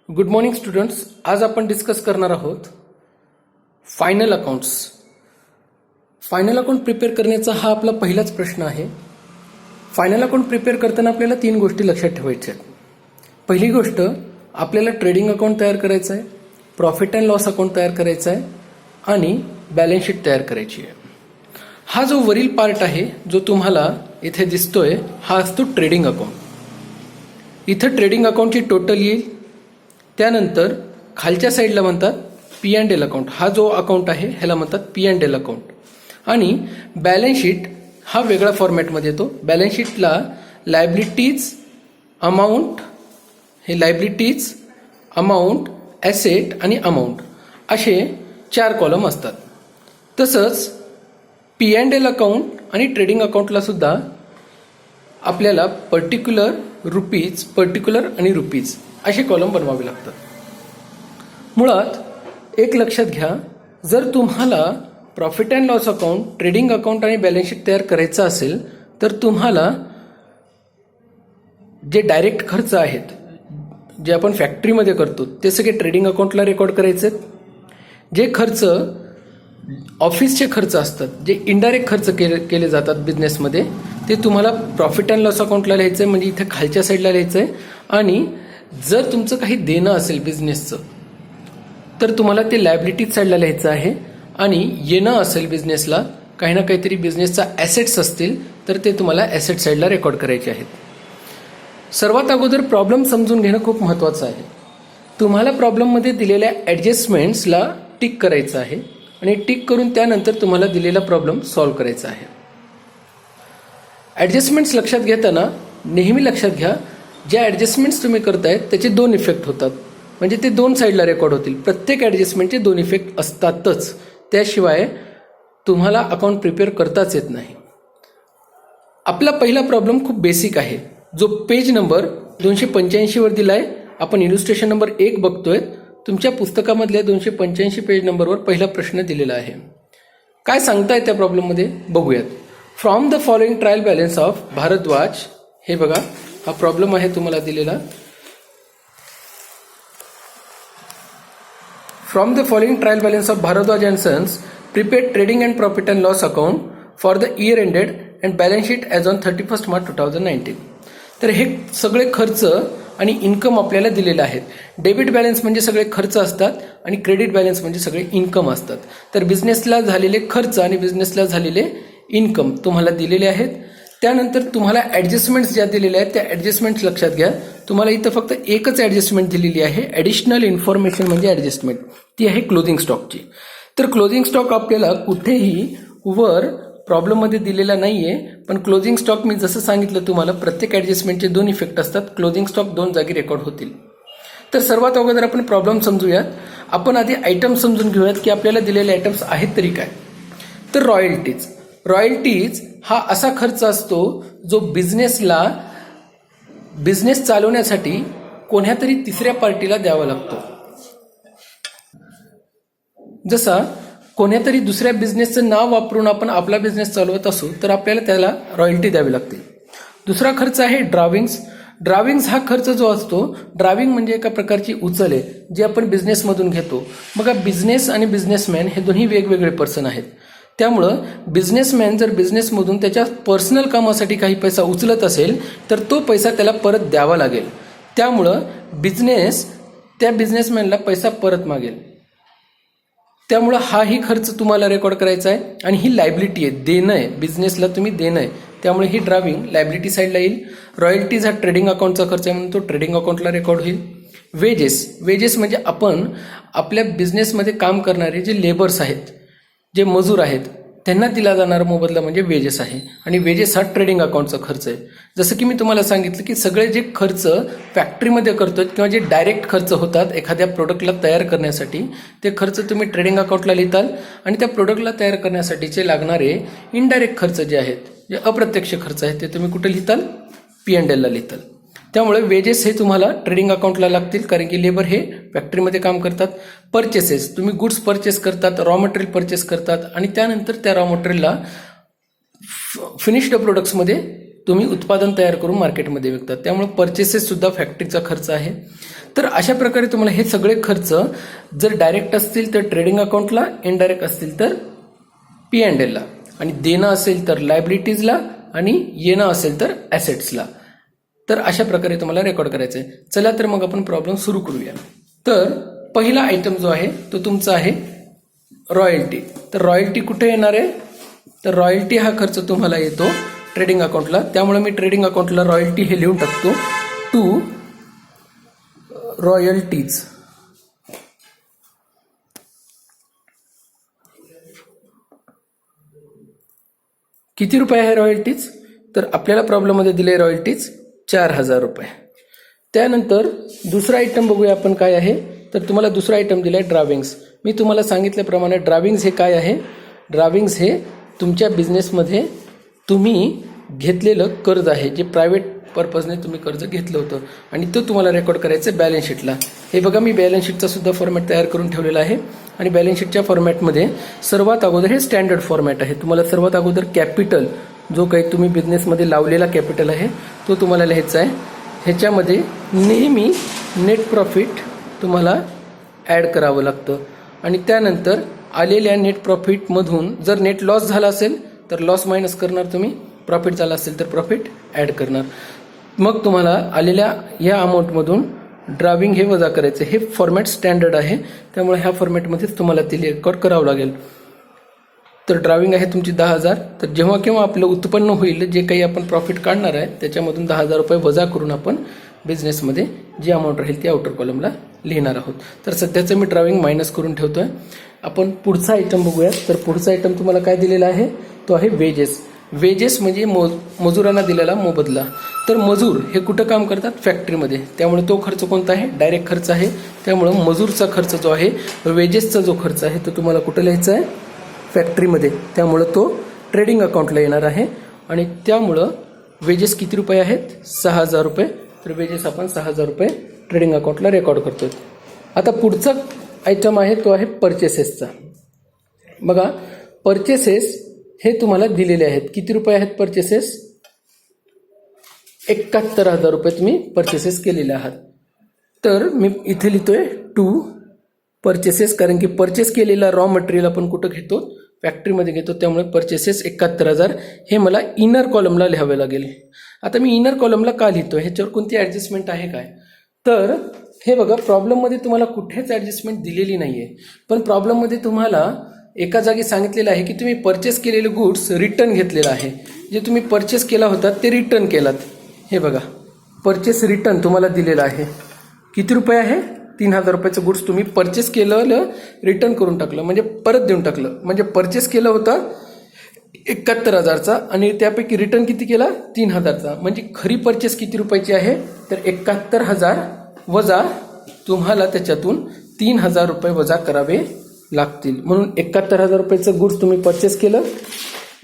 Good morning students. आज आपण discuss करणार आहोत final accounts. Final account prepare करण्याचा हा आपला पहिलाच प्रश्न आहे. फायनल अकाउंट प्रिपेअर करताना आपल्याला 3 गोष्टी लक्षात ठेवायच्या आहेत. पहिली गोष्ट, आपल्याला ट्रेडिंग अकाउंट तयार करायचं आहे, प्रॉफिट अँड लॉस अकाउंट तयार करायचं आहे आणि बॅलन्स शीट तयार करायची आहे. हा जो वरील पार्ट आहे जो तुम्हाला इथे दिसतोय हा असतो ट्रेडिंग अकाउंट. इथं ट्रेडिंग अकाउंटची टोटल येईल. त्यानंतर खालच्या साईडला म्हणतात पी अँड एल अकाउंट. हा जो अकाउंट आहे ह्याला म्हणतात पी अँड एल अकाउंट. आणि बॅलन्स शीट हा वेगळा फॉर्मॅटमध्ये येतो. बॅलन्स शीटला लायबिलिटीज, अमाऊंट, हे लायबिलिटीज, अमाऊंट, ॲसेट आणि अमाऊंट असे 4 कॉलम असतात. तसंच पी अँड एल अकाउंट आणि ट्रेडिंग अकाउंटला सुद्धा आपल्याला पर्टिक्युलर, रुपीज, पर्टिक्युलर आणि रुपीज असे कॉलम बनवावे लागतात. मुळात एक लक्षात घ्या, जर तुम्हाला profit and loss account, trading account आणि बॅलन्स शीट तयार करायचं असेल तर तुम्हाला जे डायरेक्ट खर्च आहेत जे आपण फॅक्टरीमध्ये करतो ते सगळे ट्रेडिंग अकाउंटला रेकॉर्ड करायचे आहेत. जे खर्च ऑफिसचे खर्च असतात, जे इनडायरेक्ट खर्च केले जातात बिझनेसमध्ये, ते तुम्हाला प्रॉफिट अँड लॉस अकाउंटला लिहायचं आहे, म्हणजे इथे खालच्या साईडला लिहायचं आहे. आणि जर तुमचं काही देणं असेल बिझनेसचं तर तुम्हाला ते लायबिलिटीज साईडला लिहायचं आहे. आणि येणं असेल बिझनेसला, काही ना काहीतरी बिझनेसचा ॲसेट्स असतील तर ते तुम्हाला ॲसेट साईडला रेकॉर्ड करायचे आहेत. सर्वात अगोदर प्रॉब्लेम समजून घेणं खूप महत्त्वाचं आहे. तुम्हाला प्रॉब्लेममध्ये दिलेल्या ॲडजस्टमेंट्सला टिक करायचं आहे आणि टिक करून त्यानंतर तुम्हाला दिलेला प्रॉब्लेम सॉल्व्ह करायचा आहे. ॲडजस्टमेंट्स लक्षात घेताना नेहमी लक्षात घ्या, ज्या ॲडजस्टमेंट्स तुम्ही करतायत त्याचे 2 इफेक्ट होतात, म्हणजे ते 2 साईडला रेकॉर्ड होतील. प्रत्येक ॲडजस्टमेंटचे 2 इफेक्ट असतातच, त्याशिवाय तुम्हाला अकाउंट प्रिपेअर करताच येत नाही. आपला पहिला प्रॉब्लेम खूप बेसिक आहे, जो पेज नंबर 285 वर दिलाय. आपण इल्युस्ट्रेशन नंबर 1 बघतोय. तुमच्या पुस्तकामधल्या 285 पेज नंबरवर पहिला प्रश्न दिलेला आहे. काय सांगताय त्या प्रॉब्लेममध्ये बघूयात. From the following trial balance of Bharadwaj, हे बघा हा प्रॉब्लेम आहे तुम्हाला दिलेला. From the following trial balance of Bharadwaj and sons prepared trading and profit and loss account for the year ended and balance sheet as on 31 March 2019. तर हे सगळे खर्च आणि इन्कम आपल्याला दिलेले आहेत. डेबिट बॅलन्स म्हणजे सगळे खर्च असतात आणि क्रेडिट बॅलन्स म्हणजे सगळे इन्कम असतात. तर बिझनेसला झालेले खर्च आणि बिझनेसला झालेले इन्कम तुम्हाला दिलेले आहेत. त्यानंतर तुम्हाला ॲडजस्टमेंट्स ज्या दिलेल्या आहेत त्या ॲडजस्टमेंट्स लक्षात घ्या. तुम्हाला इथं फक्त एकच ॲडजस्टमेंट दिलेली आहे, ॲडिशनल इन्फॉर्मेशन म्हणजे ॲडजस्टमेंट, ती आहे क्लोजिंग स्टॉकची. तर क्लोजिंग स्टॉक आपल्याला कुठेही वर प्रॉब्लेममध्ये दिलेला नाहीये, पण क्लोजिंग स्टॉक मी जसं सांगितलं तुम्हाला प्रत्येक ॲडजस्टमेंटचे 2 इफेक्ट असतात. क्लोजिंग स्टॉक 2 जागी रेकॉर्ड होतील. तर सर्वात अगोदर आपण प्रॉब्लेम समजूयात. आपण आधी आयटम समजून घेऊयात की आपल्याला दिलेले आयटम्स आहेत तरी काय. तर रॉयल्टीज. रॉयल्टीज हा असा खर्च असतो जो बिझनेस चालवण्यासाठी कोणत्या तरी तिसऱ्या पार्टीला द्यावा लागतो. जसा कोणत्या तरी दुसऱ्या बिझनेसचं नाव वापरून आपण आपला बिझनेस चालवत असू तर आपल्याला त्याला रॉयल्टी द्यावी लागते. दुसरा खर्च आहे ड्राविंग्स. ड्राविंग्स हा खर्च जो असतो, ड्राविंग म्हणजे एका प्रकारची उचल आहे जी आपण बिझनेसमधून घेतो. बघा, बिझनेस आणि बिझनेसमॅन हे दोन्ही वेगवेगळे पर्सन आहेत. त्यामुळं बिझनेसमॅन जर बिझनेसमधून त्याच्या पर्सनल कामासाठी काही पैसा उचलत असेल तर तो पैसा त्याला परत द्यावा लागेल. त्यामुळं बिझनेस त्या बिझनेसमॅनला पैसा परत मागेल. त्यामुळं हाही खर्च तुम्हाला रेकॉर्ड करायचा आहे. आणि ही लायबिलिटी आहे, देणं आहे, बिझनेसला तुम्ही देणं आहे. त्यामुळे ही ड्राविंग लायबिलिटी साईडला येईल. रॉयल्टीज हा ट्रेडिंग अकाउंटचा खर्च आहे म्हणून तो ट्रेडिंग अकाउंटला रेकॉर्ड होईल. वेजेस म्हणजे आपण आपल्या बिझनेसमध्ये काम करणारे जे लेबर्स आहेत, जे मजूर आहेत, त्यांना दिला जाणारा मोबदला म्हणजे वेजेस आहे. आणि वेजेस हा ट्रेडिंग अकाउंटचा खर्च आहे. जसं की मी तुम्हाला सांगितलं की सगळे जे खर्च फॅक्टरीमध्ये करतोय किंवा जे डायरेक्ट खर्च होतात एखाद्या प्रोडक्टला तयार करण्यासाठी, ते खर्च तुम्ही ट्रेडिंग अकाउंटला लिहिताल. आणि त्या प्रोडक्टला तयार करण्यासाठीचे लागणारे इनडायरेक्ट खर्च जे आहेत, जे अप्रत्यक्ष खर्च आहेत, ते तुम्ही कुठे लिहिताल? P and एलला लिहिताल. त्यामुळे वेजेस हे तुम्हाला ट्रेडिंग अकाउंटला लागतील, कारण की लेबर हे फॅक्टरीमध्ये काम करतात. परचेसेस, तुम्ही गुड्स परचेस करतात, रॉ मटेरियल परचेस करतात आणि त्यानंतर त्या रॉ मटेरियलला फिनिश्ड प्रोडक्ट्समध्ये तुम्ही उत्पादन तयार करून मार्केटमध्ये विकतात, त्यामुळे पर्चेसेस सुद्धा फॅक्टरीचा खर्च आहे. तर अशा प्रकारे तुम्हाला हे सगळे खर्च जर डायरेक्ट असतील तर ट्रेडिंग अकाउंटला, इनडायरेक्ट असतील तर P&Lला, आणि देणं असेल तर लायबिलिटीजला, आणि येणं असेल तर ॲसेट्सला. तर अशा प्रकारे तुम्हाला रेकॉर्ड करायचं आहे. चला तर मग आपण प्रॉब्लेम सुरू करूया. तर पहिला आयटम जो आहे तो तुमचा आहे रॉयल्टी. तर रॉयल्टी कुठे येणार आहे? तर रॉयल्टी हा खर्च तुम्हाला येतो ट्रेडिंग अकाउंटला, त्यामुळे मी ट्रेडिंग अकाउंटला रॉयल्टी हे लिहून टाकतो. To royalties. किती रुपये आहे रॉयल्टीज? तर आपल्याला प्रॉब्लेममध्ये दिले रॉयल्टीज 4,000 रुपये. त्यानंतर दुसरा आयटम बघूया आपण काय आहे. तर तुम्हाला दुसरा आयटम दिला आहे ड्राविंग्स. मी तुम्हाला सांगितल्याप्रमाणे ड्राविंग्स हे काय आहे? ड्राविंग्स हे तुमच्या बिझनेसमध्ये तुम्ही घेतलेलं कर्ज आहे, जे प्रायव्हेट पर्पजने तुम्ही कर्ज घेतलं होतं, आणि तो तुम्हाला रेकॉर्ड करायचं बॅलन्स शीटला. हे बघा, मी बॅलन्स शीटचा सुद्धा फॉर्मॅट तयार करून ठेवलेला आहे, आणि बॅलन्स शीटच्या फॉर्मॅटमध्ये सर्वात अगोदर हे स्टँडर्ड फॉर्मॅट आहे. तुम्हाला सर्वात अगोदर कॅपिटल, जो काही तुम्ही बिझनेसमध्ये लावलेला कॅपिटल आहे तो तुम्हाला लिहायचा आहे. ह्याच्यामध्ये नेहमी नेट प्रॉफिट तुम्हाला ॲड करावं लागतं, आणि त्यानंतर आलेल्या नेट प्रॉफिटमधून जर नेट लॉस झाला असेल तर लॉस मायनस करणार तुम्ही, प्रॉफिट झाला असेल तर प्रॉफिट ॲड करणार. मग तुम्हाला आलेल्या या अमाऊंटमधून ड्राविंग हे वजा करायचं. हे फॉर्मॅट स्टँडर्ड आहे, त्यामुळे ह्या फॉर्मॅटमध्येच तुम्हाला ते रेकॉर्ड करावं लागेल. तर ड्राविंग आहे तुमची 10,000. तर जेव्हा केव्हा आपलं उत्पन्न होईल, जे काही आपण प्रॉफिट काढणार आहे त्याच्यामधून 10,000 रुपये वजा करून आपण बिझनेसमध्ये जी अमाऊंट राहील ती आउटर कॉलमला लिहिणार आहोत. तर सध्याचं मी ड्राविंग मायनस करून ठेवतोय. आपण पुढचा आयटम बघूया. तर पुढचा आयटम तुम्हाला काय दिलेला आहे? तो आहे वेजेस. वेजेस म्हणजे मजुरांना दिलेला मोबदला. तर मजूर हे कुठं काम करतात? फॅक्टरीमध्ये, त्यामुळे तो खर्च कोणता आहे? डायरेक्ट खर्च आहे. त्यामुळं मजूरचा खर्च जो आहे, वेजेसचा जो खर्च आहे तो तुम्हाला कुठं लिहायचा आहे? फॅक्टरीमध्ये. त्यामुळं तो ट्रेडिंग अकाउंटला येणार आहे, आणि त्यामुळं वेजेस किती रुपये आहेत? 6,000 रुपये. तर वेजेस आपण 6,000 रुपये ट्रेडिंग अकाउंटला रेकॉर्ड करतोय. आता पुढचा आयटम आहे तो आहे परचेसेसचा. बघा, परचेसेस हे तुम्हाला दिलेले आहेत. किती रुपये आहेत परचेसेस? 71,000 रुपये तुम्ही परचेसेस केलेले आहात. तर मी इथे लिहितोय टू परचेसेस, कारण की परचेस केलेला रॉ मटेरियल आपण कुठं घेतो? फॅक्टरीमध्ये घेतो. त्यामुळे परचेसेस 71,000 हे मला इनर कॉलमला लिहावे लागेल. आता मी इनर कॉलमला का लिहितो? ह्याच्यावर कोणती ॲडजस्टमेंट आहे काय? तर हे बघा, प्रॉब्लेममध्ये तुम्हाला कुठेच ॲडजस्टमेंट दिलेली नाही आहे, पण प्रॉब्लेममध्ये तुम्हाला एका जागी सांगितलेलं आहे की तुम्ही परचेस केलेले गुड्स रिटर्न घेतलेलं आहे. जे तुम्ही परचेस केला होता ते रिटर्न केलात. हे बघा, परचेस रिटर्न तुम्हाला दिलेलं आहे. किती रुपये आहे? 3,000 रुपयाचं गुड्स तुम्ही परचेस केलेलं रिटर्न करून टाकलं, म्हणजे परत देऊन टाकलं. म्हणजे परचेस केलं होतं 71,000चा, आणि त्यापैकी रिटर्न किती केला? 3,000चा. म्हणजे खरी परचेस किती रुपयाची आहे? तर 71,000 वजा तुम्हाला त्याच्यातून 3,000 रुपये वजा करावे लागतील. म्हणून 71,000 रुपयाचं गुड्स तुम्ही परचेस केलं,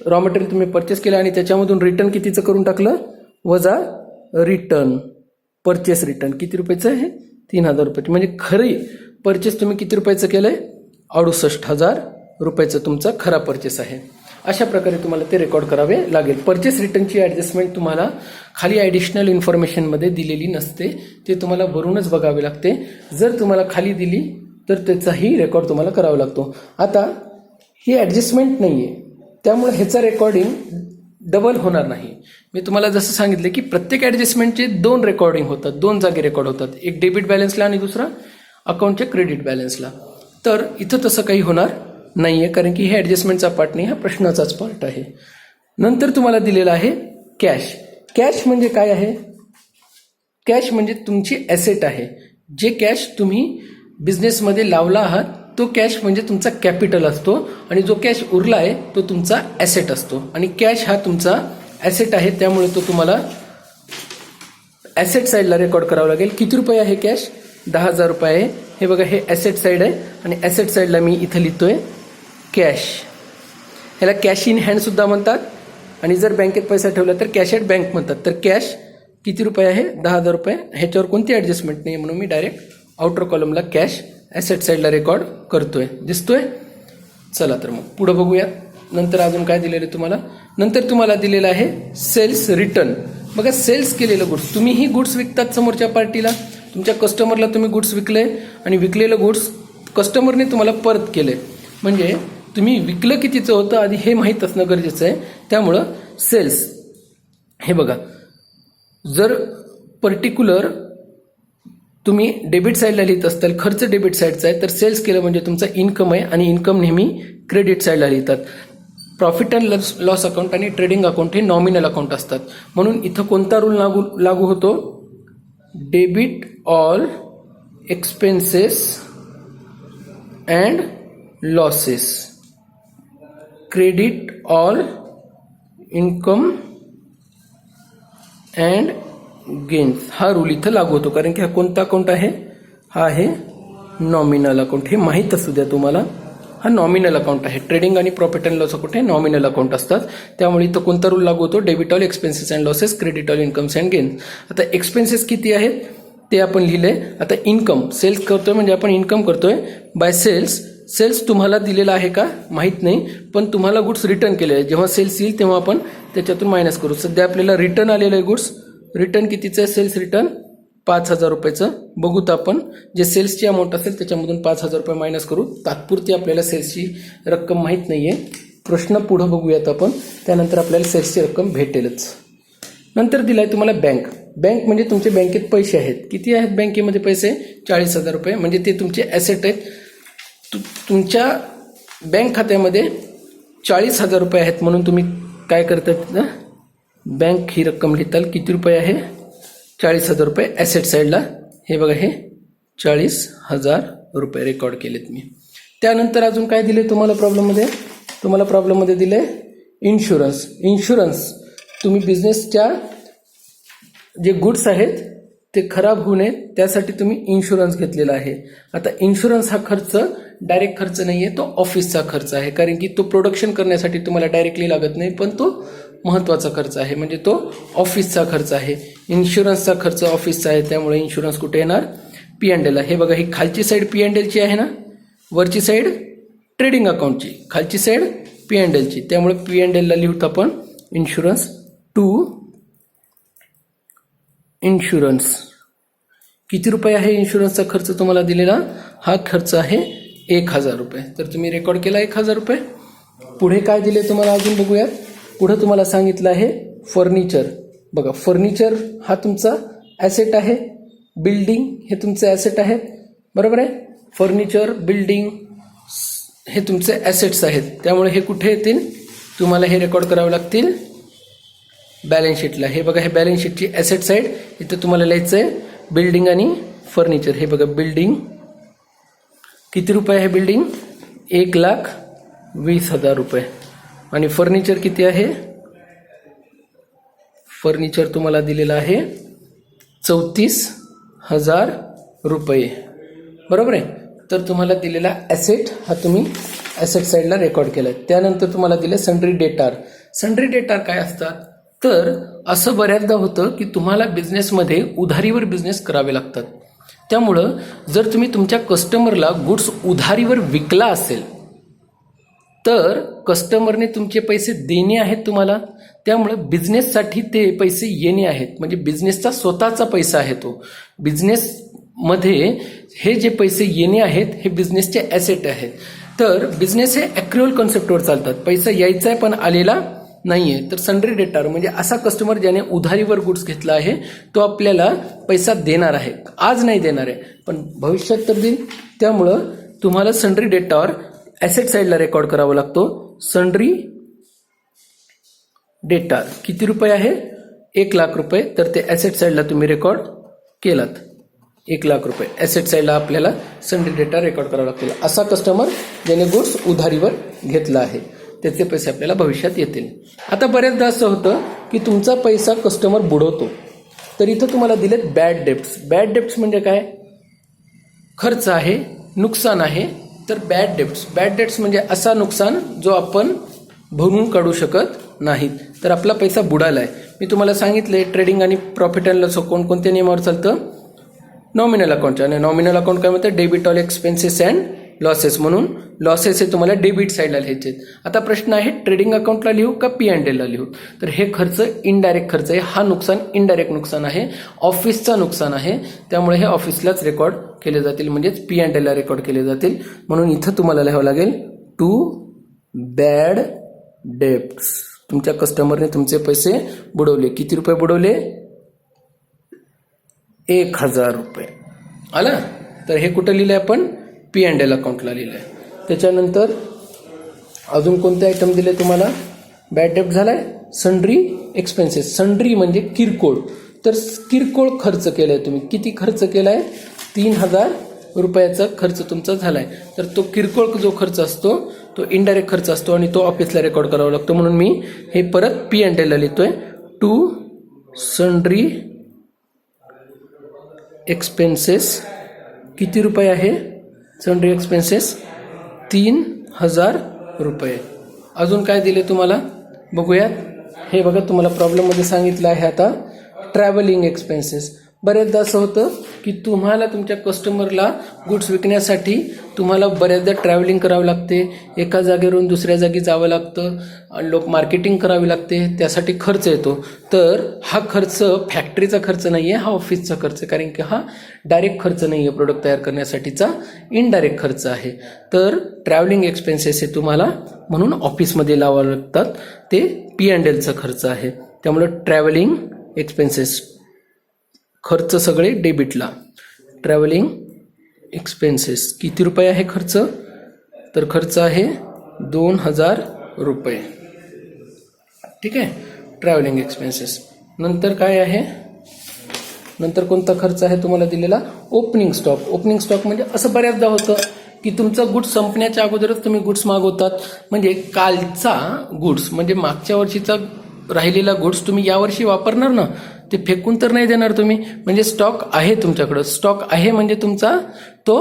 रॉ मटेरियल तुम्ही परचेस केलं, आणि त्याच्यामधून रिटर्न कितीचं करून टाकलं? वजा रिटर्न, परचेस रिटर्न किती रुपयाचं आहे? 3,000 रुपयाचं. म्हणजे खरी परचेस तुम्ही किती रुपयाचं केलंय? 68,000 रुपयाचं तुमचा खरा परचेस आहे. अशा प्रकारे तुम्हाला ते रेकॉर्ड करावे लागेल. परचेस रिटर्नची ॲडजस्टमेंट तुम्हाला खाली ॲडिशनल इन्फॉर्मेशनमध्ये दिलेली नसते, ते तुम्हाला वरूनच बघावे लागते. जर तुम्हाला खाली दिली तर त्याचाही रेकॉर्ड तुम्हाला करावा लागतो. आता ही ॲडजस्टमेंट नाही आहे, त्यामुळे ह्याचा रेकॉर्डिंग डबल होणार नाही. मी तुम्हाला जसं सांगितलं की प्रत्येक ॲडजस्टमेंटचे 2 रेकॉर्डिंग होतात, 2 जागी रेकॉर्ड होतात, एक डेबिट बॅलन्सला आणि दुसरा अकाउंटच्या क्रेडिट बॅलन्सला. तर इथं तसं काही होणार नाही आहे, कारण की हे ॲडजस्टमेंटचा पार्ट नाही, हा प्रश्नाचाच पार्ट आहे. नंतर तुम्हाला दिलेला आहे कॅश. कॅश म्हणजे काय आहे? कॅश म्हणजे तुमची ॲसेट आहे. जे कॅश तुम्ही बिझनेसमध्ये लावला आहात तो कॅश म्हणजे तुमचा कॅपिटल असतो, आणि जो कॅश उरला आहे तो तुमचा ॲसेट असतो. आणि कॅश हा तुमचा ॲसेट आहे, त्यामुळे तो तुम्हाला ॲसेट साईडला रेकॉर्ड करावा लागेल. किती रुपये आहे कॅश? 10,000 रुपये आहे. हे बघा, हे ॲसेट साईड आहे, आणि ॲसेट साईडला मी इथं लिहितोय कॅश. ह्याला कॅश इन हँड सुद्धा म्हणतात, आणि जर बँकेत पैसा ठेवला तर कॅश ॲट बँक म्हणतात. तर कॅश किती रुपये आहे? 10,000 रुपये. ह्याच्यावर कोणती ॲडजस्टमेंट नाही, म्हणून मी डायरेक्ट आउटर कॉलमला कॅश ॲसेट साईडला रेकॉर्ड करतोय. दिसतोय? चला तर मग पुढं बघूया. नंतर अजून काय दिलेलं आहे तुम्हाला, नंतर तुम्हाला दिलेलं आहे सेल्स रिटर्न. बघा, सेल्स केलेलं गुड्स, तुम्ही ही गुड्स विकतात समोरच्या पार्टीला, तुमच्या कस्टमरला तुम्ही गुड्स विकले आणि विकलेलं गुड्स कस्टमरने तुम्हाला परत केले. म्हणजे तुम्ही विकलं कितीचं होतं आधी हे माहीत असणं गरजेचं आहे. त्यामुळं सेल्स, हे बघा, जर पर्टिक्युलर तुम्ही डेबिट साईडला लिहित असताल, खर्च डेबिट साईडचा आहे, तर सेल्स केलं म्हणजे तुमचा इन्कम आहे आणि इन्कम नेहमी क्रेडिट साईडला लिहितात. प्रॉफिट अँड लॉस अकाउंट आणि ट्रेडिंग अकाउंट हे नॉमिनल अकाउंट असतात. म्हणून इथं कोणता रूल लागू होतो, debit all expenses and losses, credit all income and gains, हा रूल इथं लागू होतो. कारण की हा कोणता अकाउंट आहे, हा आहे नॉमिनल अकाउंट. हे माहीत असू द्या तुम्हाला, हा नॉमिनल अकाउंट आहे. ट्रेडिंग आणि प्रॉफिट अँड लॉस अकाउंट हे नॉमिनल अकाउंट असतात. त्यामुळे इथं कोणता रूल लागू होतो, debit all expenses and losses, credit all incomes and gains. आता एक्सपेन्सेस किती आहेत ते आपण लिहिले. आता इन्कम, सेल्स करतोय म्हणजे आपण इन्कम करतोय बाय सेल्स. सेल्स तुम्हाला दिलेला आहे का माहीत नाही, पण तुम्हाला गुड्स रिटर्न केले आहे. जेव्हा सेल्स येईल तेव्हा आपण त्याच्यातून मायनस करू. सध्या आपल्याला रिटर्न आलेलं आहे गुड्स. रिटर्न कितीचं आहे, सेल्स रिटर्न 5,000 रुपयाचं. बघूत आपण, जे सेल्सची अमाऊंट असेल त्याच्यामधून 5,000 रुपये मायनस करू. तात्पुरती आपल्याला सेल्सची रक्कम माहीत नाही आहे. प्रश्न पुढं बघूयात आपण, त्यानंतर आपल्याला सेल्सची रक्कम भेटेलच. नंतर दिलाय तुम्हाला बँक. बँक म्हणजे तुमचे बँकेत पैसे आहेत. किती आहेत बँकेमध्ये पैसे, 40,000 रुपये. म्हणजे ते तुमचे ॲसेट आहेत. तुमच्या बँक खात्यामध्ये 40,000 रुपये आहेत. म्हणून तुम्ही काय करतात ना, बँक ही रक्कम लिहिताल. किती रुपये आहे, 40,000 रुपये ॲसेट साईडला. हे बघा, हे 40,000 रुपये रेकॉर्ड केलेत मी. त्यानंतर अजून काय दिले तुम्हाला प्रॉब्लेममध्ये, तुम्हाला प्रॉब्लेममध्ये दिले इन्शुरन्स. इन्शुरन्स, तुम्ही बिझनेसच्या जे गुड्स आहेत ते खराब होऊ नये त्यासाठी तुम्ही इन्शुरन्स घेतलेला आहे. आता इन्शुरन्स हा खर्च डायरेक्ट खर्च नाही आहे, तो ऑफिसचा खर्च आहे. कारण की तो प्रोडक्शन करण्यासाठी तुम्हाला डायरेक्टली लागत नाही, पण तो महत्त्वाचा खर्च आहे. म्हणजे तो ऑफिसचा खर्च आहे. इन्शुरन्सचा खर्च ऑफिसचा आहे. त्यामुळे इन्शुरन्स कुठे येणार, P&L. हे बघा, ही खालची साईड P&Lची आहे ना, वरची साईड ट्रेडिंग अकाउंटची, खालची साईड P&Lची. त्यामुळे P&Lला लिहूत आपण इन्शुरन्स टू इन्शुरन्स. किती रुपये आहे इन्शुरन्सचा खर्च तुम्हाला दिलेला, हा खर्च आहे 1,000 रुपये. तर तुम्ही रेकॉर्ड केला 1,000 रुपये. पुढे काय दिले तुम्हाला अजून बघूयात. पुढे तुम्हाला सांगितलं आहे फर्निचर. बघा, फर्निचर हा तुमचा ॲसेट आहे. बिल्डिंग हे तुमचे ॲसेट आहेत, बरोबर आहे. फर्निचर, बिल्डिंग हे तुमचे ॲसेट्स आहेत. त्यामुळे हे कुठे येतील, तुम्हाला हे रेकॉर्ड करावे लागतील बॅलन्स शीटला. हे बघा, हे बॅलन्स शीटची ॲसेट साईड. इथं तुम्हाला लिहायचं आहे बिल्डिंग आणि फर्निचर. हे बघा, बिल्डिंग किती रुपये आहे, बिल्डिंग 1,20,000 रुपये. आणि फर्निचर किती आहे, फर्निचर तुम्हाला दिलेलं आहे 34,000 रुपये, बरोबर आहे. तर तुम्हाला दिलेला ॲसेट हा तुम्ही ॲसेट साईडला रेकॉर्ड केला. त्यानंतर तुम्हाला दिले सन्ड्री डेटार. सन्ड्री डेटार काय असतात, तर असं बऱ्याचदा होतं की तुम्हाला बिझनेसमध्ये उधारीवर बिझनेस करावे लागतात. त्यामुळं जर तुम्ही तुमच्या कस्टमरला गुड्स उधारीवर विकला असेल तर कस्टमरने तुमचे पैसे देणे आहेत तुम्हाला. त्यामुळं बिझनेससाठी ते पैसे येणे आहेत. म्हणजे बिझनेसचा स्वतःचा पैसा आहे तो. बिझनेसमध्ये हे जे पैसे येणे आहेत हे बिझनेसचे ॲसेट आहेत. तर बिझनेस हे ॲक्रुअल कॉन्सेप्टवर चालतात. पैसा यायचा आहे पण आलेला नाहीये. तर सन्ड्री डेटार म्हणजे असा कस्टमर ज्याने उधारीवर गुड्स घेतला आहे तो आपल्याला पैसा देणार आहे. आज नाही देणार आहे पण भविष्यात तर देईल. त्यामुळं तुम्हाला सन्ड्री डेटार ॲसेट साईडला रेकॉर्ड करावा लागतो. सन्ड्री डेटार किती रुपये आहे, 1,00,000 रुपये. तर ते ॲसेट साईडला तुम्ही रेकॉर्ड केलात 1,00,000 रुपये. ॲसेट साईडला आपल्याला सन्ड्री डेटार रेकॉर्ड करावा लागतील. असा कस्टमर ज्याने गुड्स उधारीवर घेतला आहे त्याचे पैसे आपल्याला भविष्यात येतील. आता बऱ्याचदा असं होतं की तुमचा पैसा कस्टमर बुडवतो. तर इथं तुम्हाला दिलेत बॅड डेब्ट्स. बॅड डेब्ट्स म्हणजे काय, खर्च आहे, नुकसान आहे. तर बॅड डेब्ट्स म्हणजे असा नुकसान जो आपण भरून काढू शकत नाहीत. तर आपला पैसा बुडाला आहे. मी तुम्हाला सांगितले ट्रेडिंग आणि प्रॉफिट अँड लॉस अकाउंट कोणत्या नियमावर चालतं, नॉमिनल अकाउंटच्या. आणि नॉमिनल अकाउंट काय म्हणतं, debit all expenses and losses, म्हणून लॉसेस हे तुम्हाला डेबिट साईडला लिहायचे आहेत. आता प्रश्न आहे ट्रेडिंग अकाउंटला लिहू का P&L ला लिहू? तर हे खर्च इनडायरेक्ट खर्च आहे, हा नुकसान इनडायरेक्ट नुकसान आहे, ऑफिसचा नुकसान आहे, त्यामुळे हे ऑफिसलाच रेकॉर्ड केले जातील, म्हणजेच P&L ला रेकॉर्ड केले जातील. म्हणून इथं तुम्हाला लिहावं लागेल टू बॅड डेब्ट्स. तुमच्या कस्टमरने तुमचे पैसे बुडवले. किती रुपये बुडवले? 1000 रुपये. आला? तर हे कुठं लिहिलंय आपण? P&L अकाउंटला लिहिलंय. त्याच्यानंतर अजून कोणते आयटम दिले तुम्हाला? बॅड डेब्ट झालाय. Sundry expenses. सन्ड्री म्हणजे किरकोळ. तर किरकोळ खर्च केलाय तुम्ही. किती खर्च केलाय? 3000 रुपयाचा खर्च तुमचा झालाय. तर तो किरकोळ जो खर्च असतो तो इनडायरेक्ट खर्च असतो आणि तो ऑफिसला रेकॉर्ड करावा लागतो, म्हणून मी हे परत P&L ला लिहितोय. To sundry expenses. किती रुपये आहे सन्ड्री एक्सपेन्सेस? 3000 रुपये. अजून काय दिले तुम्हाला बघूयात. हे बघा, तुम्हाला प्रॉब्लेममध्ये सांगितलं आहे आता ट्रॅव्हलिंग एक्सपेन्सेस. बऱ्याचदा असं होतं की तुम्हाला तुमच्या कस्टमरला गुड्स विकण्यासाठी तुम्हाला बऱ्याचदा ट्रॅव्हलिंग करावं लागते, एका जागेवरून दुसऱ्या जागी जावं लागतं, मार्केटिंग करावी लागते, त्यासाठी खर्च येतो. तर हा खर्च फॅक्टरीचा खर्च नाही आहे, हा ऑफिसचा खर्च आहे, कारण की हा डायरेक्ट खर्च नाही आहे, प्रोडक्ट तयार करण्यासाठीचा इनडायरेक्ट खर्च आहे. तर ट्रॅव्हलिंग एक्सपेन्सेस हे तुम्हाला म्हणून ऑफिसमध्ये लावावं लागतात, ते P&Lचा खर्च आहे. त्यामुळे ट्रॅव्हलिंग एक्सपेन्सेस खर्च सगळे डेबिटला. ट्रॅव्हलिंग एक्सपेन्सेस किती रुपये आहे खर्च? तर खर्च आहे 2000 रुपये. ठीक आहे, ट्रॅव्हलिंग एक्सपेन्सेस. नंतर काय आहे? नंतर कोणता खर्च आहे तुम्हाला दिलेला? Opening stock. ओपनिंग स्टॉक म्हणजे असं बऱ्याचदा होतं की तुमचा गुड्स संपण्याच्या अगोदरच तुम्ही गुड्स मागवतात, म्हणजे कालचा गुड्स म्हणजे मागच्या वर्षीचा राहिलेला गुड्स तुम्ही यावर्षी वापरणार ना, ते फेकून तर नाही देणार तुम्ही. म्हणजे स्टॉक आहे तुमच्याकडं. स्टॉक आहे म्हणजे तुमचा तो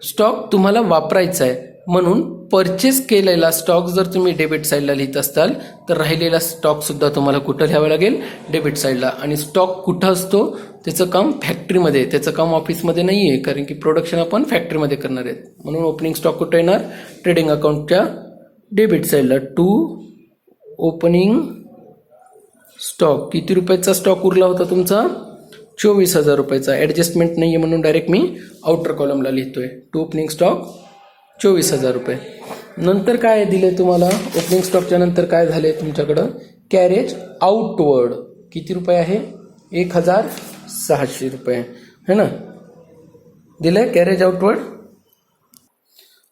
स्टॉक तुम्हाला वापरायचा आहे, म्हणून परचेस केलेला स्टॉक जर तुम्ही डेबिट साईडला लिहित असाल तर राहिलेला स्टॉक सुद्धा तुम्हाला कुठं लिहावं लागेल? डेबिट साईडला. आणि स्टॉक कुठं असतो? त्याचं काम फॅक्टरीमध्ये, त्याचं काम ऑफिसमध्ये नाही आहे, कारण की प्रोडक्शन आपण फॅक्टरीमध्ये करणार आहेत. म्हणून ओपनिंग स्टॉक कुठं येणार? ट्रेडिंग अकाउंटच्या डेबिट साईडला. To opening stock. किती रुपयाचा स्टॉक उरला होता तुमचा? 24,000 रुपयाचा. ॲडजस्टमेंट नाही आहे म्हणून डायरेक्ट मी आउटर कॉलमला लिहितोय. टू ओपनिंग स्टॉक 24,000 रुपये. नंतर काय दिले तुम्हाला? ओपनिंग स्टॉकच्या नंतर काय झाले तुमच्याकडं? Carriage outward. किती रुपये आहे? 1600 रुपये है ना, दिलंय कॅरेज आउटवर्ड.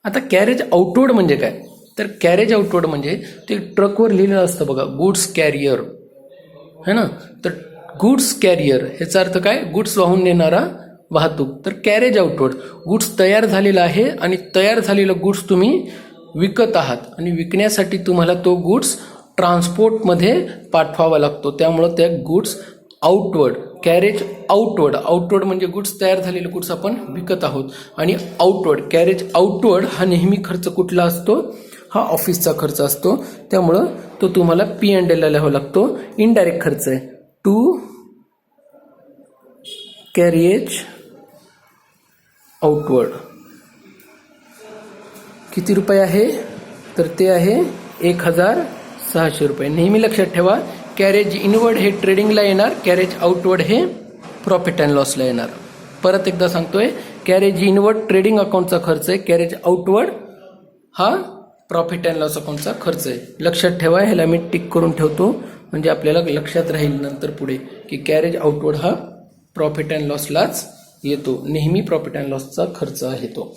आता कॅरेज आउटवर्ड म्हणजे काय? तर कॅरेज आउटवर्ड म्हणजे ते ट्रकवर लिहिलेलं असतं बघा, गुड्स कॅरियर है ना. तर गुड्स कॅरियर ह्याचा अर्थ काय? गुड्स वाहून नेणारा वाहतूक. तर कॅरेज आउटवर्ड गुड्स तयार झालेला आहे आणि तयार झालेलं गुड्स तुम्ही विकत आहात आणि विकण्यासाठी तुम्हाला तो गुड्स ट्रान्सपोर्टमध्ये पाठवावा लागतो, त्यामुळं त्या goods outward. Carriage outward. Outward म्हणजे गुड्स तयार झालेले गुड्स आपण विकत आहोत, आणि आउटवर्ड कॅरेज आउटवर्ड हा नेहमी खर्च कुठला असतो? हा ऑफिसचा खर्च असतो, त्यामुळं तो तुम्हाला P&L ला लिहावा लागतो. इनडायरेक्ट खर्च आहे. To carriage outward. किती रुपये आहे? तर ते आहे 1600 रुपये. नेहमी लक्षात ठेवा, कॅरेज इनवर्ड हे ट्रेडिंगला येणार, कॅरेज आउटवर्ड हे प्रॉफिट अँड लॉसला येणार. परत एकदा सांगतोय, कॅरेज इनवर्ड ट्रेडिंग अकाउंटचा खर्च आहे, कॅरेज आउटवर्ड हा प्रॉफिट अँड लॉस अकाउंटचा खर्च आहे. लक्षात ठेवा, ह्याला मी टिक करून ठेवतो म्हणजे आपल्याला लक्षात राहील नंतर पुढे की कॅरेज आउटवर्ड हा प्रॉफिट अँड लॉसलाच येतो, नेहमी प्रॉफिट अँड लॉसचा खर्च आहे तो.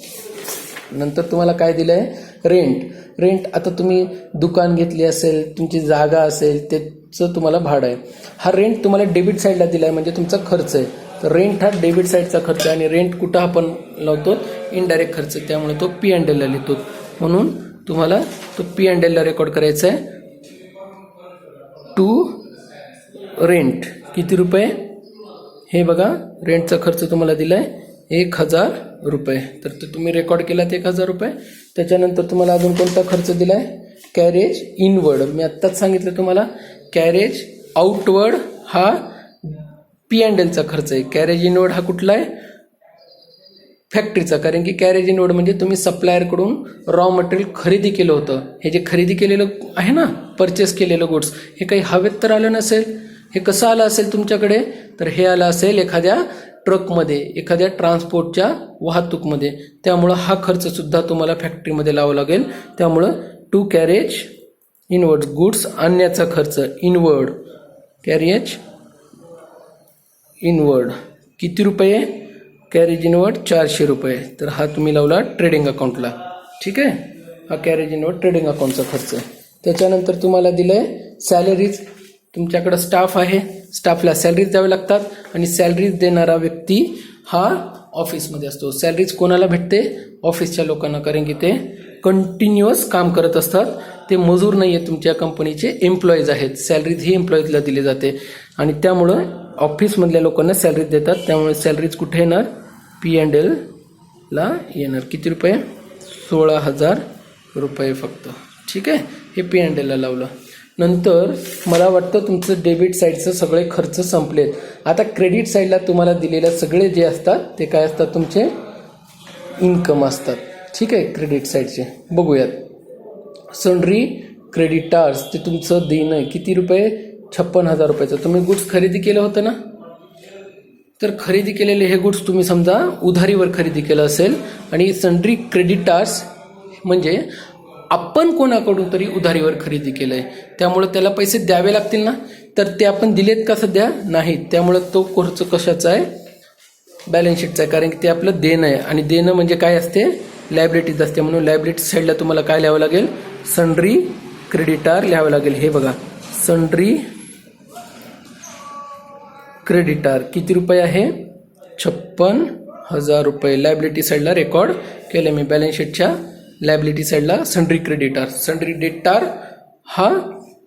नंतर तुम्हाला काय दिलंय? रेंट. रेंट आता तुम्ही दुकान घेतली असेल, तुमची जागा असेल, त्याचं तुम्हाला भाडं आहे. हा रेंट तुम्हाला डेबिट साईडला दिलाय म्हणजे तुमचा खर्च आहे. तर रेंट हा डेबिट साईडचा खर्च आहे आणि रेंट कुठं आपण लावतो? इनडायरेक्ट खर्च, त्यामुळे तो P&L ला लिहितो. म्हणून तुम्हाला तो P&L ला रेकॉर्ड करायचा आहे. To rent. किती रुपये? हे बघा, रेंटचा खर्च तुम्हाला दिलाय 1000 रुपये. तर ते तुम्ही रेकॉर्ड केलात 1000 रुपये. त्याच्यानंतर तुम्हाला अजून कोणता खर्च दिलाय? Carriage inward. मी आत्ताच सांगितलं तुम्हाला, कॅरेज आउटवर्ड हा P&Lचा खर्च आहे. कॅरेज इनवर्ड हा कुठला आहे? फॅक्टरीचा, कारण की कॅरेज इनवर्ड म्हणजे तुम्ही सप्लायरकडून रॉ मटेरियल खरेदी केलं होतं. हे जे खरेदी केलेलं आहे ना, परचेस केलेलं गुड्स, हे काही हवेत तर आलं नसेल. हे कसं आलं असेल तुमच्याकडे, तर हे आलं असेल एखाद्या ट्रकमध्ये, एखाद्या ट्रान्सपोर्टच्या वाहतूकमध्ये. त्यामुळं हा खर्च सुद्धा तुम्हाला फॅक्टरीमध्ये लावावा लागेल. त्यामुळं टू कॅरेज इनवर्ड, गुड्स आणण्याचा खर्च इनवर्ड, कॅरेज इनवर्ड किती रुपये, कॅरेज इनवर्ड 400 रुपये. तर हा तुम्ही लावला ट्रेडिंग अकाउंटला. ठीक आहे, हा कॅरेज इनवर्ड ट्रेडिंग अकाउंटचा खर्च. त्याच्यानंतर तुम्हाला दिलंय सॅलरीज. तुमच्याकडं स्टाफ आहे, स्टाफला सॅलरीज द्यावे लागतात आणि सॅलरीज देणारा व्यक्ती हा ऑफिसमध्ये असतो. सॅलरीज कोणाला भेटते, ऑफिसच्या लोकांना, कारण की ते कंटिन्युअस काम करत असतात. ते मजूर नाही आहेत, तुमच्या कंपनीचे एम्प्लॉईज आहेत. सॅलरीज ही एम्प्लॉईजला दिली जाते आणि त्यामुळं ऑफिसमधल्या लोकांना सॅलरीज देतात. त्यामुळे सॅलरीज कुठे येणार, P&L ला येणार. किती रुपये, 16,000 रुपये फक्त. ठीक आहे, हे P&L ला लावलं. नंतर मला वाटतं तुमचं डेबिट साईडचं सगळे खर्च संपलेत. आता क्रेडिट साईडला तुम्हाला दिलेले सगळे जे असतात ते काय असतात, तुमचे इन्कम असतात. ठीक आहे, क्रेडिट साईडचे बघूयात. सन्ड्री क्रेडिटार्स, ते तुमचं देणं आहे. किती रुपये, 56,000 रुपयाचं. तुम्ही गुड्स खरेदी केलं होतं ना, तर खरेदी केलेले हे गुड्स तुम्ही समजा उधारीवर खरेदी केलं असेल. आणि सन्ड्री क्रेडिटार्स म्हणजे आपण कोणाकडून तरी उधारीवर खरेदी केलंय, त्यामुळे त्याला पैसे द्यावे लागतील ना. तर ते आपण दिलेत का, सध्या नाहीत. त्यामुळे तो खर्च कशाचा आहे, बॅलन्स शीटचा आहे, कारण की ते आपलं देणं आहे. आणि देणं म्हणजे काय असते, लायबिलिटीज असते. म्हणून लायबिलिटी साईडला तुम्हाला काय लिहावं लागेल, सन्ड्री क्रेडिटार लिहावं लागेल. हे बघा, सन्ड्री क्रेडिटार किती रुपये आहे, 56,000 रुपये. लायबिलिटी साईडला रेकॉर्ड केले मी. बॅलन्स शीटच्या लायबिलिटी साईडला सन्ड्री क्रेडिटार. सन्ड्री डेटार हा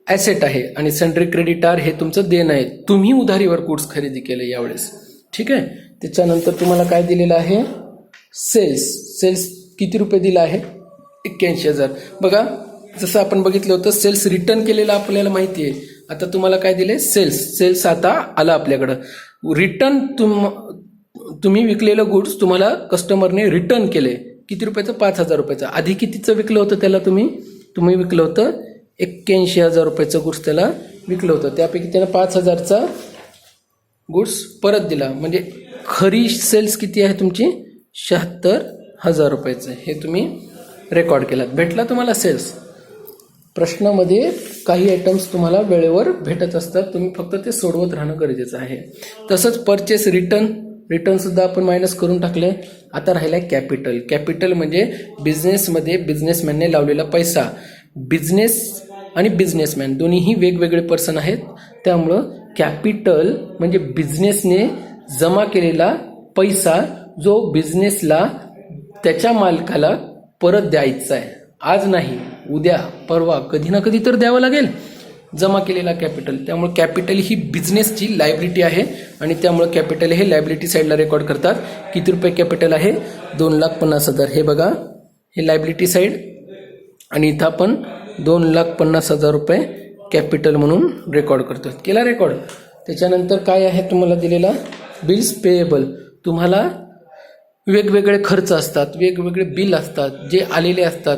ॲसेट आहे आणि सन्ड्री क्रेडिटार हे तुमचं देणं आहे. तुम्ही उधारीवर गुड्स खरेदी केले यावेळेस. ठीक आहे, त्याच्यानंतर तुम्हाला काय दिलेलं आहे, सेल्स. सेल्स किती रुपये दिला आहे, 81,000. बघा, जसं आपण बघितलं होतं सेल्स रिटर्न केलेलं आपल्याला माहिती आहे. आता तुम्हाला काय दिले, सेल्स. सेल्स आता आला आपल्याकडं. रिटर्न तुम्ही विकलेलं गुड्स तुम्हाला कस्टमरने रिटर्न केले. किती रुपयाचं, 5,000 रुपयाचं. आधी कितीचं विकलं होतं त्याला, तुम्ही विकलं होतं 81,000 रुपयाचं गुड्स त्याला विकलं होतं. त्यापैकी त्यानं 5,000चा गुड्स परत दिला. म्हणजे खरी सेल्स किती आहे तुमची, 76,000 रुपयाचं. हे तुम्ही रेकॉर्ड केलात. भेटला तुम्हाला सेल्स. प्रश्नामध्ये काही आयटम्स तुम्हाला वेळेवर भेटत असतात, तुम्ही फक्त ते सोडवत राहणं गरजेचं आहे. तसंच परचेस रिटर्न सुद्धा आपण मायनस करून टाकले. आता राहिला कॅपिटल. कॅपिटल म्हणजे बिझनेसमध्ये बिझनेसमॅनने लावलेला पैसा. बिझनेस आणि बिझनेसमॅन दोन्हीही वेगवेगळे पर्सन आहेत. त्यामुळं कॅपिटल म्हणजे बिझनेसने जमा केलेला पैसा, जो बिझनेसला त्याच्या मालकाला परत द्यायचा आहे. आज नाही, उद्या, परवा, कधी ना कधी तर द्यावं लागेल जमा केलेला कॅपिटल. त्यामुळे कॅपिटल ही बिझनेसची लायबिलिटी आहे आणि त्यामुळे कॅपिटल हे लायबिलिटी साईडला रेकॉर्ड करतात. किती रुपये कॅपिटल आहे, 2,50,000. हे बघा, हे लायबिलिटी साईड आणि इथं आपण 2,50,000 रुपये कॅपिटल म्हणून रेकॉर्ड करतो. केला रेकॉर्ड. त्याच्यानंतर काय आहे तुम्हाला दिलेला, बिल्स पेएबल. तुम्हाला वेगवेगळे खर्च असतात, वेगवेगळे बिल असतात जे आलेले असतात,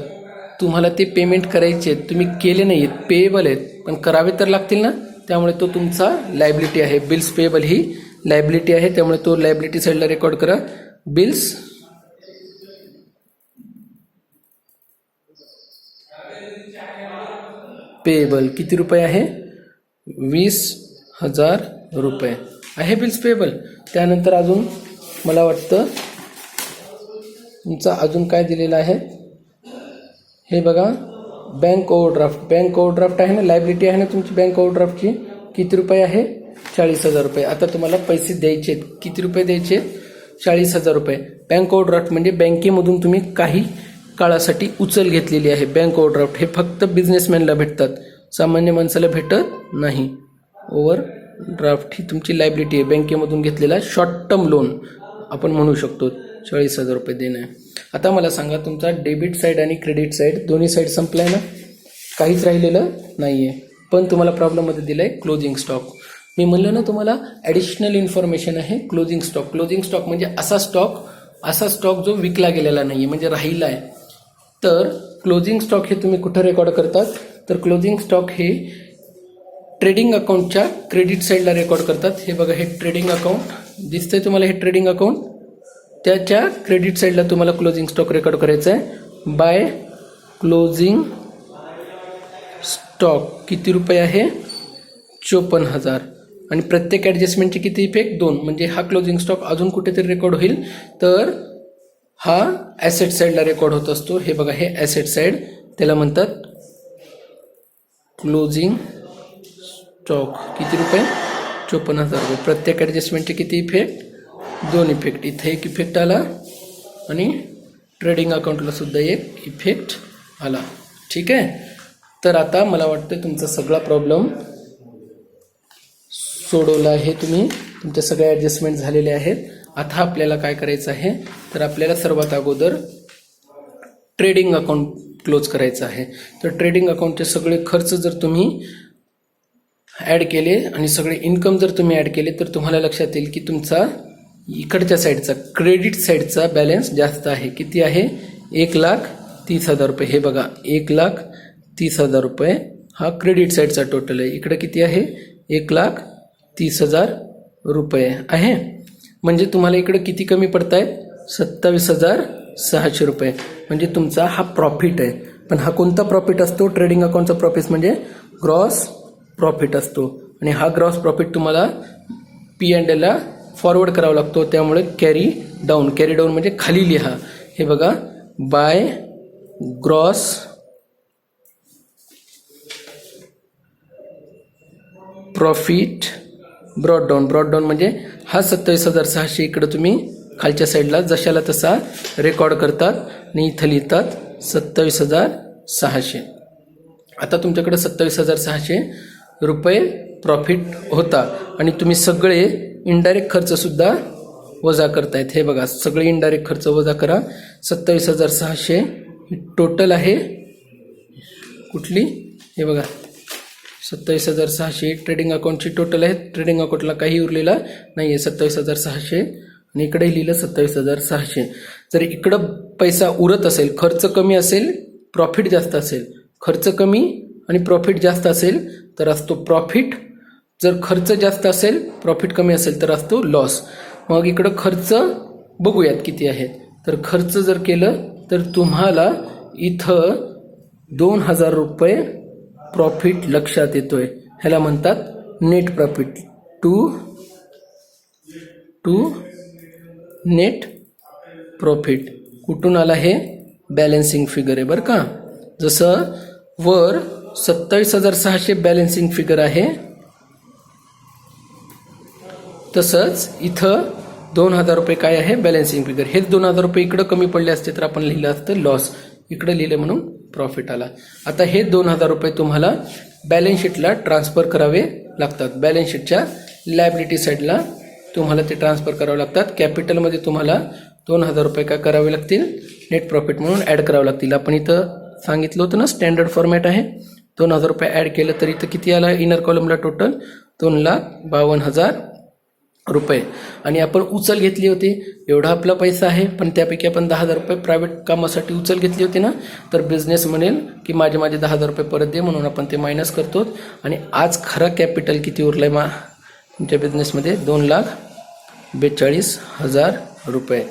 तुम्हाला ते पेमेंट करायचे आहेत, तुम्ही केले नाही आहेत, पेएबल आहेत, पण करावे तर लागतील ना. त्यामुळे तो तुमचा लायबिलिटी आहे. बिल्स पेएबल ही लायबिलिटी आहे, त्यामुळे तो लायबिलिटी साईडला रेकॉर्ड करा. बिल्स पेएबल किती रुपये आहे, 20,000 रुपये आहे बिल्स पेएबल. त्यानंतर अजून मला वाटतं तुमचा अजून काय दिलेलं आहे, हे बघा, बँक ओव्हरड्राफ्ट. बँक ओव्हरड्राफ्ट आहे ना, लायबिलिटी आहे ना तुमची बँक ओव्हरड्राफ्टची. किती रुपये आहे, 40,000 रुपये. आता तुम्हाला पैसे द्यायचे. किती रुपये द्यायचे, 40,000 रुपये. बँक ओव्हरड्राफ्ट म्हणजे बँकेमधून तुम्ही काही काळासाठी उचल घेतलेली आहे. बँक ओव्हरड्राफ्ट हे फक्त बिझनेसमॅनला भेटतात, सामान्य माणसाला भेटत नाही. ओव्हरड्राफ्ट ही तुमची लायबिलिटी आहे, बँकेमधून घेतलेला शॉर्ट टर्म लोन आपण म्हणू शकतो. 40,000 रुपये देणं आहे. आता मला सांगा, तुमचा डेबिट साईड आणि क्रेडिट साईड दोन्ही साईड संपलाय ना, काहीच राहिलेलं नाही आहे. पण तुम्हाला प्रॉब्लेममध्ये दिलं आहे क्लोजिंग स्टॉक. मी म्हणलं ना तुम्हाला ॲडिशनल इन्फॉर्मेशन आहे क्लोजिंग स्टॉक. क्लोजिंग स्टॉक म्हणजे असा स्टॉक असा स्टॉक जो विकला गेलेला नाही आहे म्हणजे राहिला आहे. तर क्लोजिंग स्टॉक हे तुम्ही कुठं रेकॉर्ड करतात, तर क्लोजिंग स्टॉक हे ट्रेडिंग अकाउंटच्या क्रेडिट साईडला रेकॉर्ड करतात. हे बघा, हे ट्रेडिंग अकाउंट दिसतंय तुम्हाला, हे ट्रेडिंग अकाउंट, त्याच्या क्रेडिट साईडला तुम्हाला क्लोजिंग स्टॉक रेकॉर्ड करायचा आहे. बाय क्लोजिंग स्टॉक किती रुपये आहे, 54,000. आणि प्रत्येक ॲडजस्टमेंटचे किती इफेक्ट, 2. म्हणजे हा क्लोजिंग स्टॉक अजून कुठेतरी रेकॉर्ड होईल, तर हा ॲसेट साईडला रेकॉर्ड होत असतो. हे बघा, हे ॲसेट साईड, त्याला म्हणतात क्लोजिंग स्टॉक. किती रुपये, 54,000 रुपये. प्रत्येक ॲडजस्टमेंटचे किती इफेक्ट, 2 इफेक्ट. इथे एक इफेक्ट आला आणि ट्रेडिंग अकाउंटला सुद्धा एक इफेक्ट आला. ठीक आहे. तर आता मला वाटतं तुमचा सगळा प्रॉब्लेम सोडवला आहे तुम्ही, तुमच्या सगळ्या ॲडजस्टमेंट झालेले आहेत. आता आपल्याला काय करायचं आहे, तर आपल्याला सर्वात अगोदर ट्रेडिंग अकाउंट क्लोज करायचं आहे. तर ट्रेडिंग अकाउंटचे सगळे खर्च जर तुम्ही ॲड केले आणि सगळे इन्कम जर तुम्ही ॲड केले, तर तुम्हाला लक्षात येईल की तुमचा इकडच्या साईडचा क्रेडिट साईडचा बॅलन्स जास्त आहे. किती आहे, 1,30,000 रुपये. हे बघा, 1,30,000 रुपये हा क्रेडिट साईडचा टोटल आहे. इकडे किती आहे, 1,30,000 रुपये आहे. म्हणजे तुम्हाला इकडे किती कमी पडत आहेत, 27,600 रुपये. म्हणजे तुमचा हा प्रॉफिट आहे. पण हा कोणता प्रॉफिट असतो, ट्रेडिंग अकाउंटचा प्रॉफिट म्हणजे ग्रॉस प्रॉफिट असतो. आणि हा ग्रॉस प्रॉफिट तुम्हाला P&Lला फॉरवर्ड करावा लागतो. त्यामुळे कॅरी डाऊन म्हणजे खाली लिहा. हे बघा, by gross profit brought down म्हणजे हा 27,600 इकडं तुम्ही खालच्या साईडला जशाला तसा रेकॉर्ड करतात आणि इथं लिहितात 27,600. आता तुमच्याकडे 27,600 रुपये प्रॉफिट होता आणि तुम्ही सगळे इनडायरेक्ट खर्च सुद्धा वजा करतायत. हे बघा, सगळे इनडायरेक्ट खर्च वजा करा. 27,600 ही टोटल आहे कुठली, हे बघा, 27,600 ट्रेडिंग अकाउंटची टोटल आहे. ट्रेडिंग अकाउंटला काही उरलेला नाही आहे, 27,600. आणि इकडे लिहिलं 27,600. जर इकडं पैसा उरत असेल, खर्च कमी असेल, प्रॉफिट जास्त असेल, खर्च कमी आणि प्रॉफिट जास्त असेल तर असतो प्रॉफिट. जर खर्च जास्त असेल, प्रॉफिट कमी असेल तर असतो लॉस. मग इकडं खर्च बघूयात किती आहेत. तर खर्च जर केलं तर तुम्हाला इथं 2,000 रुपये प्रॉफिट लक्षात येतोय. ह्याला म्हणतात net profit. To net profit. कुठून आला हे, बॅलन्सिंग फिगर आहे बरं का. जसं वर 27,600 बॅलन्सिंग फिगर आहे, तसंच इथं 2,000 रुपये काय आहे, बॅलन्सिंग फिगर. हेच 2,000 रुपये इकडं कमी पडले असते तर आपण लिहिलं असतं लॉस. इकडे लिहिले म्हणून प्रॉफिट आला. आता हे 2,000 रुपये तुम्हाला बॅलन्स शीटला ट्रान्सफर करावे लागतात. बॅलन्स शीटच्या लायबिलिटी साईडला तुम्हाला ते ट्रान्सफर करावे लागतात. कॅपिटलमध्ये तुम्हाला 2,000 रुपये काय करावे लागतील, नेट प्रॉफिट म्हणून ॲड करावे लागतील. आपण इथं सांगितलं होतं ना, स्टँडर्ड फॉर्मॅट आहे. 2,000 रुपये ॲड केलं तर इथं किती आला, इनर कॉलमला टोटल 2,52,000 रुपये. आणि आपण उचल घेतली होती, एवढा आपला पैसा आहे, पण त्यापैकी आपण 10,000 रुपये प्रायव्हेट कामासाठी उचल घेतली होती ना. तर बिझनेस म्हणेल की माझे 10,000 रुपये परत दे, म्हणून आपण ते मायनस करतो. आणि आज खरं कॅपिटल किती उरलंय तुमच्या बिझनेसमध्ये, 2,42,000 रुपये.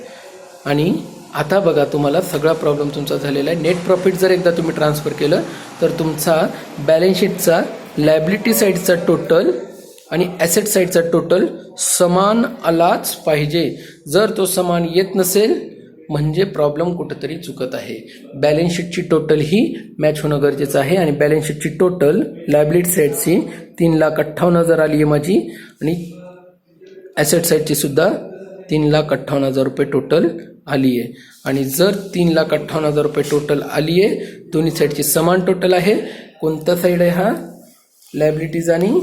आणि आता बघा, तुम्हाला सगळा प्रॉब्लेम तुमचा झालेला आहे. नेट प्रॉफिट जर एकदा तुम्ही ट्रान्सफर केलं तर तुमचा बॅलन्स शीटचा लायबिलिटी साईडचा टोटल आणि ॲसेट साईडचा टोटल समान आलाच पाहिजे. जर तो समान येत नसेल म्हणजे प्रॉब्लेम कुठंतरी चुकत आहे. बॅलन्स शीटची टोटल ही मॅच होणं गरजेचं आहे. आणि बॅलन्स शीटची टोटल लायबिलिटी साईडची 3,58,000 आली आहे माझी, आणि ॲसेट साईडची सुद्धा 3,58,000 रुपये टोटल आली आहे. आणि जर 3,58,000 रुपये टोटल आली आहे, दोन्ही साईडची समान टोटल आहे. कोणता साईड आहे हा, लायबिलिटीज आणि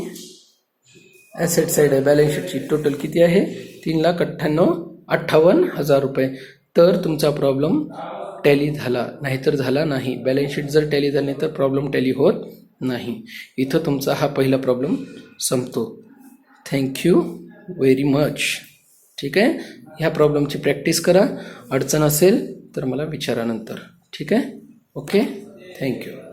ॲसेट साईड आहे. बॅलन्स शीटची टोटल किती आहे, 3,58,000 रुपये. तर तुमचा प्रॉब्लेम टॅली झाला, नाहीतर झाला नाही. बॅलन्स शीट जर टॅली झाली नाही तर प्रॉब्लेम टॅली होत नाही. इथं तुमचा हा पहिला प्रॉब्लेम संपतो. Thank you very much. ठीक आहे. ह्या प्रॉब्लेमची प्रॅक्टिस करा. अडचण असेल तर मला विचारा नंतर. ठीक आहे. ओके. थँक्यू.